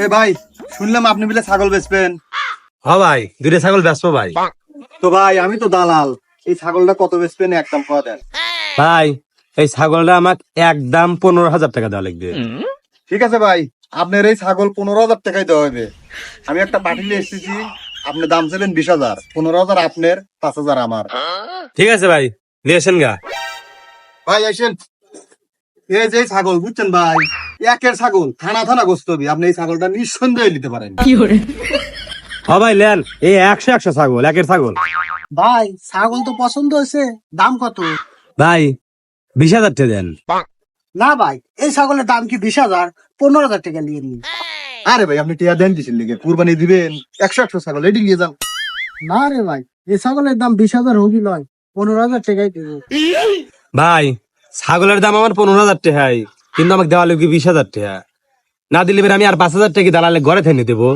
এ ভাই, শুনলাম আপনি বলে ছাগল বেচবেন। হ ভাই, দুইটা ছাগল বেচবো ভাই। তো ভাই আমি তো দালাল, এই ছাগলটা কত বেচবেন একদম কয়া দেন। ভাই এই ছাগলটা আমাকে একদম 15,000 টাকা দেওয়া লাগবে। ঠিক আছে ভাই, আপনার এই ছাগল 15,000 টাকায় দেওয়া হবে। আমি একটা পাঠিয়ে এসেছি, আপনি দাম চাইলেন 20,000, 15,000 আপনার, 5,000 আমার। ঠিক আছে ভাই, নিয়ে আসেন গা। ভাই আসেন। এই যে ছাগল বুঝছেন ভাই, একের ছাগল থানা থানা গোস্ত হবে, আপনি এই ছাগলটা নিঃসন্দেহে নিতে পারেন। হ ভাই লেন, এই 100 ছাগল, একের ছাগল। ভাই ছাগল তো পছন্দ হয়েছে, দাম কত? ভাই 20,000 টাকা দেন। না ভাই, এই ছাগলের দাম কি 20,000? 15,000 টাকা নিয়ে নিন। আরে ভাই আপনি টিয়া দেন কিসের লিগে, কুরবানি দিবেন, 100 ছাগল এটি নিয়ে যান। না রে ভাই, এই ছাগলের দাম 20,000 হবি নয়, 15,000 টাকাই দেবো। ভাই ছাগলের দাম আমার 15,000 টাকাই, কিন্তু আমাকে দেওয়া লাগবে 20,000 টাকা। না দিলে এবার আমি আর 5,000 টাকা দালালে ঘরে থেকে দেবো।